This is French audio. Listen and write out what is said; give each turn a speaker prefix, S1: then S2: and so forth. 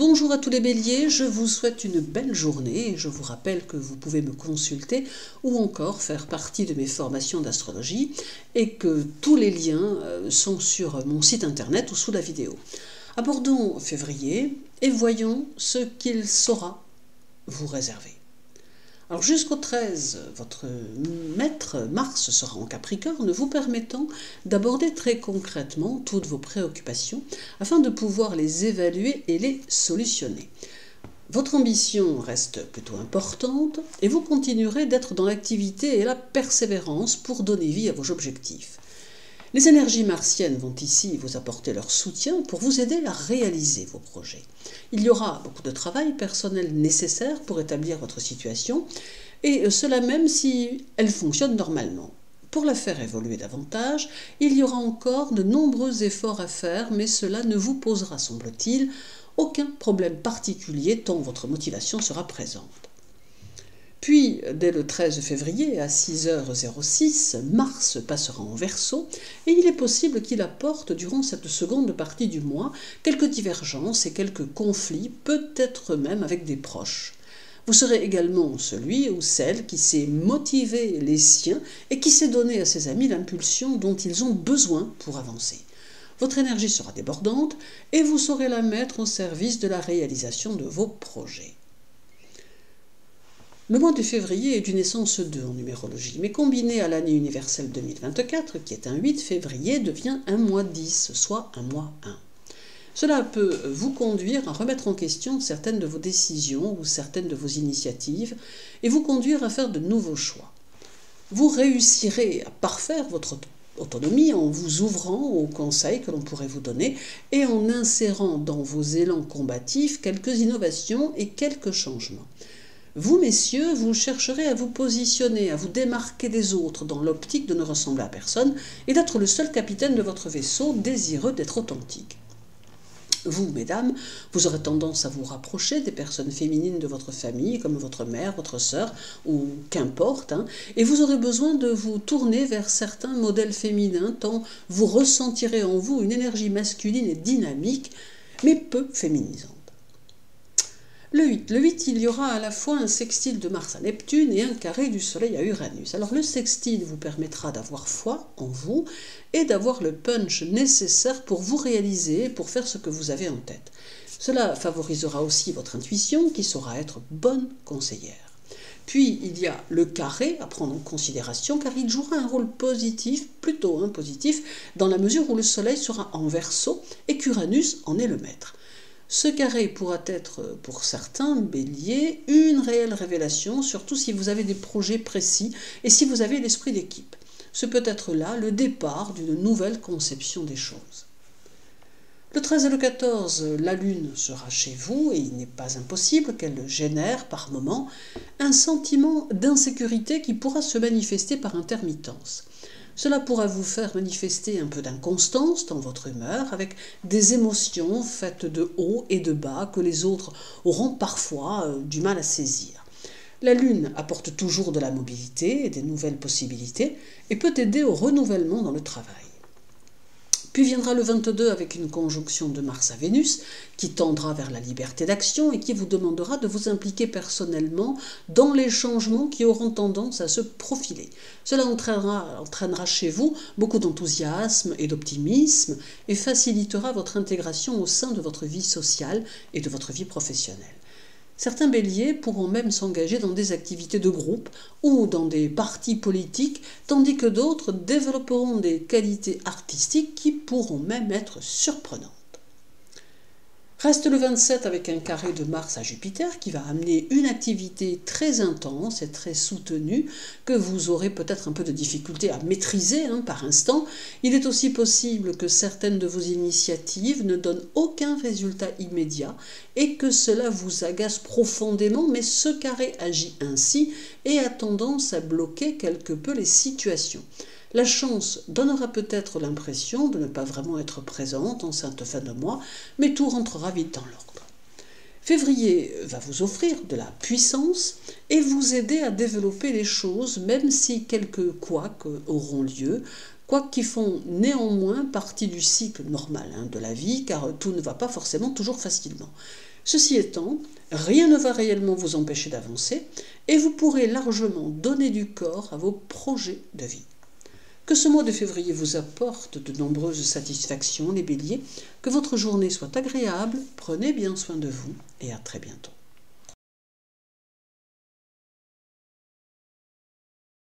S1: Bonjour à tous les béliers, je vous souhaite une belle journée et je vous rappelle que vous pouvez me consulter ou encore faire partie de mes formations d'astrologie et que tous les liens sont sur mon site internet ou sous la vidéo. Abordons février et voyons ce qu'il saura vous réserver. Alors jusqu'au 13, votre maître Mars sera en Capricorne, vous permettant d'aborder très concrètement toutes vos préoccupations afin de pouvoir les évaluer et les solutionner. Votre ambition reste plutôt importante et vous continuerez d'être dans l'activité et la persévérance pour donner vie à vos objectifs. Les énergies martiennes vont ici vous apporter leur soutien pour vous aider à réaliser vos projets. Il y aura beaucoup de travail personnel nécessaire pour établir votre situation, et cela même si elle fonctionne normalement. Pour la faire évoluer davantage, il y aura encore de nombreux efforts à faire, mais cela ne vous posera, semble-t-il, aucun problème particulier tant votre motivation sera présente. Puis, dès le 13 février, à 6h06, Mars passera en Verseau et il est possible qu'il apporte, durant cette seconde partie du mois, quelques divergences et quelques conflits, peut-être même avec des proches. Vous serez également celui ou celle qui sait motiver les siens et qui sait donner à ses amis l'impulsion dont ils ont besoin pour avancer. Votre énergie sera débordante et vous saurez la mettre au service de la réalisation de vos projets. Le mois de février est d'une essence 2 en numérologie, mais combiné à l'année universelle 2024, qui est un 8 février, devient un mois 10, soit un mois 1. Cela peut vous conduire à remettre en question certaines de vos décisions ou certaines de vos initiatives et vous conduire à faire de nouveaux choix. Vous réussirez à parfaire votre autonomie en vous ouvrant aux conseils que l'on pourrait vous donner et en insérant dans vos élans combatifs quelques innovations et quelques changements. Vous, messieurs, vous chercherez à vous positionner, à vous démarquer des autres dans l'optique de ne ressembler à personne et d'être le seul capitaine de votre vaisseau désireux d'être authentique. Vous, mesdames, vous aurez tendance à vous rapprocher des personnes féminines de votre famille, comme votre mère, votre sœur, ou qu'importe, et vous aurez besoin de vous tourner vers certains modèles féminins, tant vous ressentirez en vous une énergie masculine et dynamique, mais peu féminisante. Le 8, il y aura à la fois un sextile de Mars à Neptune et un carré du Soleil à Uranus. Alors le sextile vous permettra d'avoir foi en vous et d'avoir le punch nécessaire pour vous réaliser, pour faire ce que vous avez en tête. Cela favorisera aussi votre intuition qui saura être bonne conseillère. Puis il y a le carré à prendre en considération car il jouera un rôle positif, plutôt positif, dans la mesure où le Soleil sera en Verseau et qu'Uranus en est le maître. Ce carré pourra être, pour certains béliers, une réelle révélation, surtout si vous avez des projets précis et si vous avez l'esprit d'équipe. Ce peut être là le départ d'une nouvelle conception des choses. Le 13 et le 14, la Lune sera chez vous et il n'est pas impossible qu'elle génère par moments un sentiment d'insécurité qui pourra se manifester par intermittence. Cela pourra vous faire manifester un peu d'inconstance dans votre humeur, avec des émotions faites de haut et de bas que les autres auront parfois du mal à saisir. La Lune apporte toujours de la mobilité et des nouvelles possibilités et peut aider au renouvellement dans le travail. Puis viendra le 22 avec une conjonction de Mars à Vénus qui tendra vers la liberté d'action et qui vous demandera de vous impliquer personnellement dans les changements qui auront tendance à se profiler. Cela entraînera chez vous beaucoup d'enthousiasme et d'optimisme et facilitera votre intégration au sein de votre vie sociale et de votre vie professionnelle. Certains béliers pourront même s'engager dans des activités de groupe ou dans des partis politiques, tandis que d'autres développeront des qualités artistiques qui pourront même être surprenantes. Reste le 27 avec un carré de Mars à Jupiter qui va amener une activité très intense et très soutenue que vous aurez peut-être un peu de difficulté à maîtriser par instant. Il est aussi possible que certaines de vos initiatives ne donnent aucun résultat immédiat et que cela vous agace profondément, mais ce carré agit ainsi et a tendance à bloquer quelque peu les situations. La chance donnera peut-être l'impression de ne pas vraiment être présente en cette fin de mois, mais tout rentrera vite dans l'ordre. Février va vous offrir de la puissance et vous aider à développer les choses, même si quelques couacs auront lieu, quoique qui font néanmoins partie du cycle normal de la vie, car tout ne va pas forcément toujours facilement. Ceci étant, rien ne va réellement vous empêcher d'avancer et vous pourrez largement donner du corps à vos projets de vie. Que ce mois de février vous apporte de nombreuses satisfactions, les béliers, que votre journée soit agréable, prenez bien soin de vous et à très bientôt.